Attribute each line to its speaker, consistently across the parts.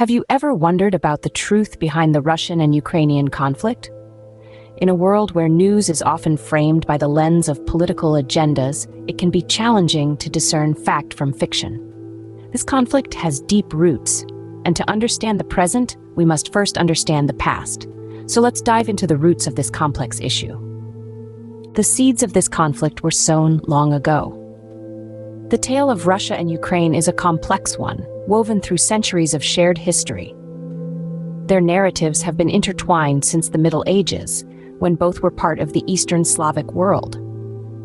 Speaker 1: Have you ever wondered about the truth behind the Russian and Ukrainian conflict? In a world where news is often framed by the lens of political agendas, it can be challenging to discern fact from fiction. This conflict has deep roots, and to understand the present, we must first understand the past. So let's dive into the roots of this complex issue. The seeds of this conflict were sown long ago. The tale of Russia and Ukraine is a complex one, woven through centuries of shared history. Their narratives have been intertwined since the Middle Ages, when both were part of the Eastern Slavic world.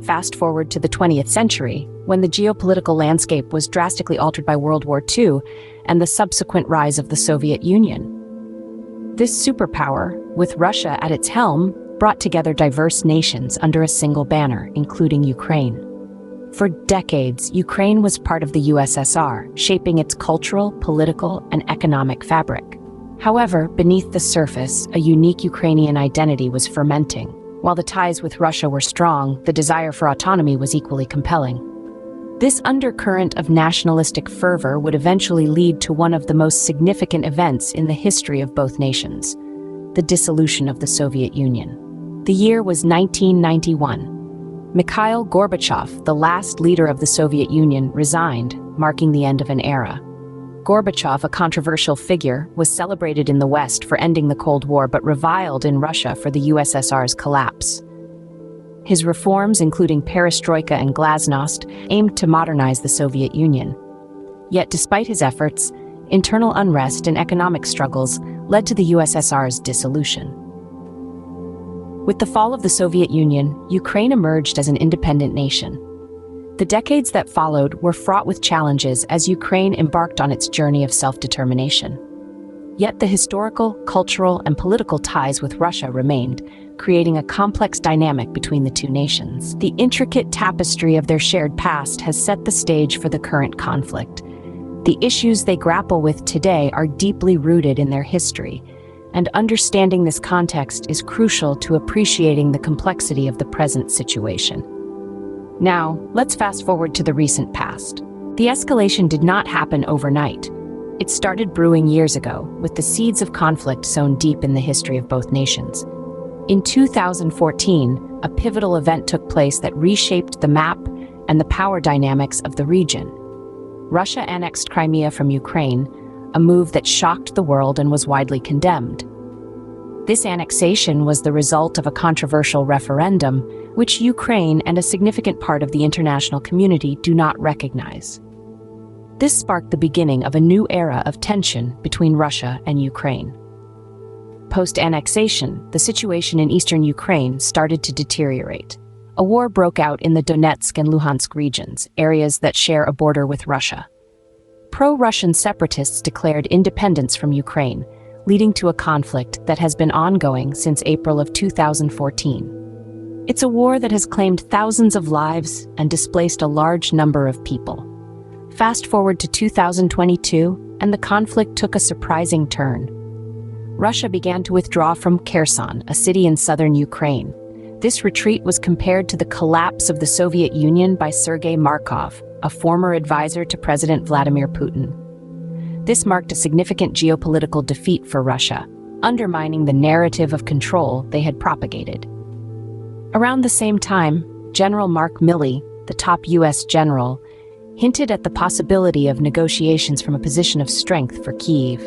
Speaker 1: Fast forward to the 20th century, when the geopolitical landscape was drastically altered by World War II and the subsequent rise of the Soviet Union. This superpower, with Russia at its helm, brought together diverse nations under a single banner, including Ukraine. For decades, Ukraine was part of the USSR, shaping its cultural, political, and economic fabric. However, beneath the surface, a unique Ukrainian identity was fermenting. While the ties with Russia were strong, the desire for autonomy was equally compelling. This undercurrent of nationalistic fervor would eventually lead to one of the most significant events in the history of both nations: the dissolution of the Soviet Union. The year was 1991. Mikhail Gorbachev, the last leader of the Soviet Union, resigned, marking the end of an era. Gorbachev, a controversial figure, was celebrated in the West for ending the Cold War but reviled in Russia for the USSR's collapse. His reforms, including perestroika and glasnost, aimed to modernize the Soviet Union. Yet despite his efforts, internal unrest and economic struggles led to the USSR's dissolution. With the fall of the Soviet Union, Ukraine emerged as an independent nation. The decades that followed were fraught with challenges as Ukraine embarked on its journey of self-determination. Yet the historical, cultural, and political ties with Russia remained, creating a complex dynamic between the two nations. The intricate tapestry of their shared past has set the stage for the current conflict. The issues they grapple with today are deeply rooted in their history, and understanding this context is crucial to appreciating the complexity of the present situation. Now, let's fast forward to the recent past. The escalation did not happen overnight. It started brewing years ago, with the seeds of conflict sown deep in the history of both nations. In 2014, a pivotal event took place that reshaped the map and the power dynamics of the region. Russia annexed Crimea from Ukraine, a move that shocked the world and was widely condemned. This annexation was the result of a controversial referendum, which Ukraine and a significant part of the international community do not recognize. This sparked the beginning of a new era of tension between Russia and Ukraine. Post-annexation, the situation in eastern Ukraine started to deteriorate. A war broke out in the Donetsk and Luhansk regions, areas that share a border with Russia. Pro-Russian separatists declared independence from Ukraine, leading to a conflict that has been ongoing since April of 2014. It's a war that has claimed thousands of lives and displaced a large number of people. Fast forward to 2022, and the conflict took a surprising turn. Russia began to withdraw from Kherson, a city in southern Ukraine. This retreat was compared to the collapse of the Soviet Union by Sergei Markov, a former advisor to President Vladimir Putin. This marked a significant geopolitical defeat for Russia, undermining the narrative of control they had propagated. Around the same time, General Mark Milley, the top U.S. general, hinted at the possibility of negotiations from a position of strength for Kyiv.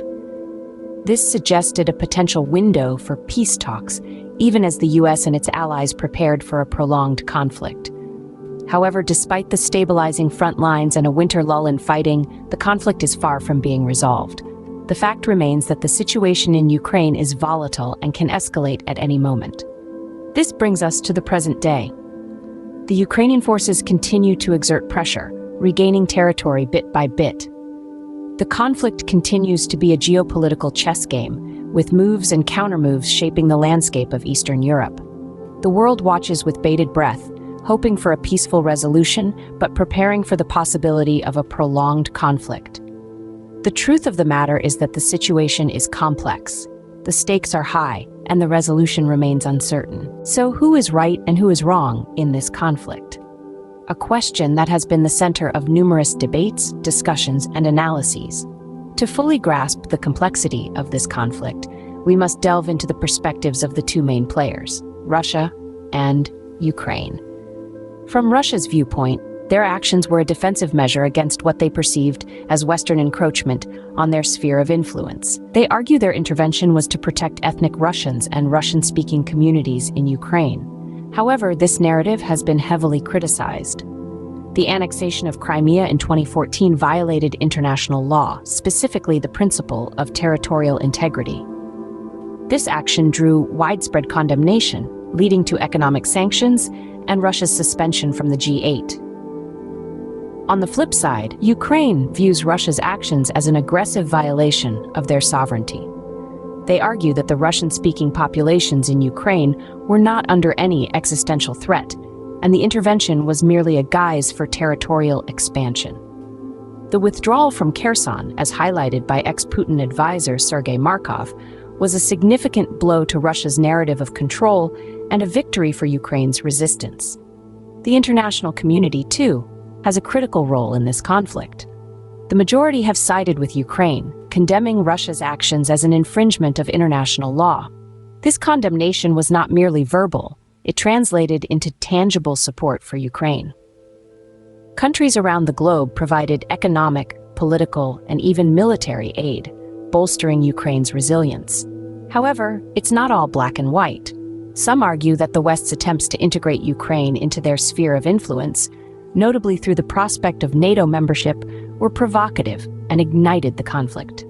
Speaker 1: This suggested a potential window for peace talks, even as the U.S. and its allies prepared for a prolonged conflict. However, despite the stabilizing front lines and a winter lull in fighting, the conflict is far from being resolved. The fact remains that the situation in Ukraine is volatile and can escalate at any moment. This brings us to the present day. The Ukrainian forces continue to exert pressure, regaining territory bit by bit. The conflict continues to be a geopolitical chess game, with moves and countermoves shaping the landscape of Eastern Europe. The world watches with bated breath, hoping for a peaceful resolution, but preparing for the possibility of a prolonged conflict. The truth of the matter is that the situation is complex. The stakes are high, and the resolution remains uncertain. So who is right and who is wrong in this conflict? A question that has been the center of numerous debates, discussions, and analyses. To fully grasp the complexity of this conflict, we must delve into the perspectives of the two main players, Russia and Ukraine. From Russia's viewpoint, their actions were a defensive measure against what they perceived as Western encroachment on their sphere of influence. They argue their intervention was to protect ethnic Russians and Russian-speaking communities in Ukraine. However, this narrative has been heavily criticized. The annexation of Crimea in 2014 violated international law, specifically the principle of territorial integrity. This action drew widespread condemnation, leading to economic sanctions and Russia's suspension from the G8. On the flip side, Ukraine views Russia's actions as an aggressive violation of their sovereignty. They argue that the Russian-speaking populations in Ukraine were not under any existential threat, and the intervention was merely a guise for territorial expansion. The withdrawal from Kherson, as highlighted by ex-Putin advisor Sergei Markov, was a significant blow to Russia's narrative of control and a victory for Ukraine's resistance. The international community, too, has a critical role in this conflict. The majority have sided with Ukraine, condemning Russia's actions as an infringement of international law. This condemnation was not merely verbal, it translated into tangible support for Ukraine. Countries around the globe provided economic, political, and even military aid, bolstering Ukraine's resilience. However, it's not all black and white. Some argue that the West's attempts to integrate Ukraine into their sphere of influence, notably through the prospect of NATO membership, were provocative and ignited the conflict.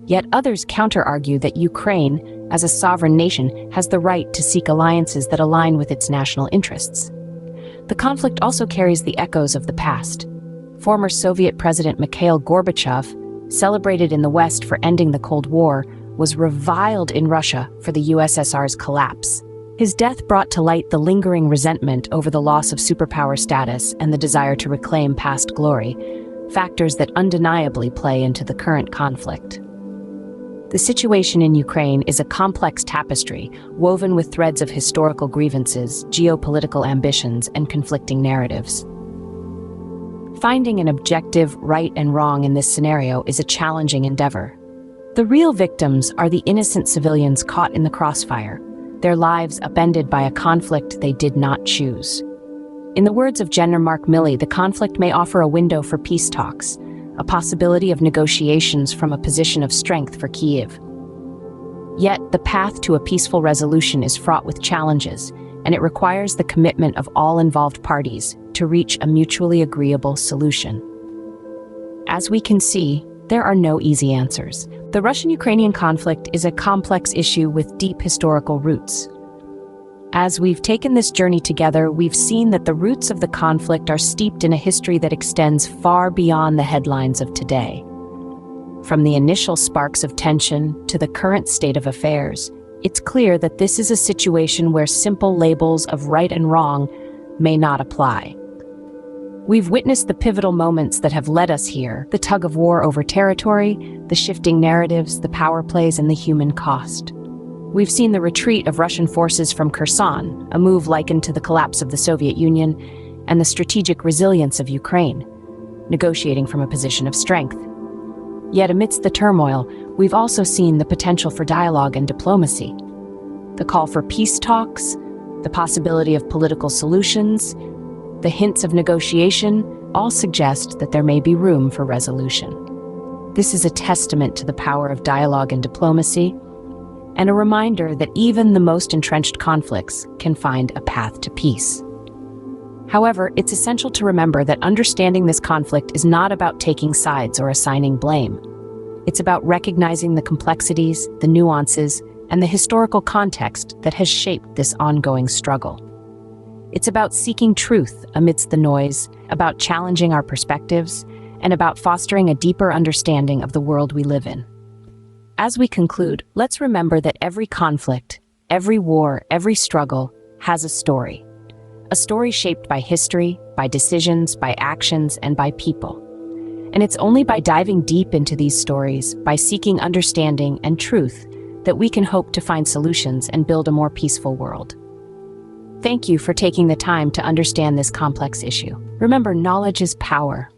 Speaker 1: Yet others counter-argue that Ukraine, as a sovereign nation, has the right to seek alliances that align with its national interests. The conflict also carries the echoes of the past. Former Soviet President Mikhail Gorbachev, celebrated in the West for ending the Cold War, was reviled in Russia for the USSR's collapse. His death brought to light the lingering resentment over the loss of superpower status and the desire to reclaim past glory, factors that undeniably play into the current conflict. The situation in Ukraine is a complex tapestry woven with threads of historical grievances, geopolitical ambitions, and conflicting narratives. Finding an objective right and wrong in this scenario is a challenging endeavor. The real victims are the innocent civilians caught in the crossfire, their lives upended by a conflict they did not choose. In the words of General Mark Milley, the conflict may offer a window for peace talks, a possibility of negotiations from a position of strength for Kyiv. Yet, the path to a peaceful resolution is fraught with challenges, and it requires the commitment of all involved parties to reach a mutually agreeable solution. As we can see, there are no easy answers. The Russian-Ukrainian conflict is a complex issue with deep historical roots. As we've taken this journey together, we've seen that the roots of the conflict are steeped in a history that extends far beyond the headlines of today. From the initial sparks of tension to the current state of affairs, it's clear that this is a situation where simple labels of right and wrong may not apply. We've witnessed the pivotal moments that have led us here, the tug of war over territory, the shifting narratives, the power plays, and the human cost. We've seen the retreat of Russian forces from Kherson, a move likened to the collapse of the Soviet Union, and the strategic resilience of Ukraine, negotiating from a position of strength. Yet amidst the turmoil, we've also seen the potential for dialogue and diplomacy. The call for peace talks, the possibility of political solutions, the hints of negotiation all suggest that there may be room for resolution. This is a testament to the power of dialogue and diplomacy, and a reminder that even the most entrenched conflicts can find a path to peace. However, it's essential to remember that understanding this conflict is not about taking sides or assigning blame. It's about recognizing the complexities, the nuances, and the historical context that has shaped this ongoing struggle. It's about seeking truth amidst the noise, about challenging our perspectives, and about fostering a deeper understanding of the world we live in. As we conclude, let's remember that every conflict, every war, every struggle has a story. A story shaped by history, by decisions, by actions, and by people. And it's only by diving deep into these stories, by seeking understanding and truth, that we can hope to find solutions and build a more peaceful world. Thank you for taking the time to understand this complex issue. Remember, knowledge is power.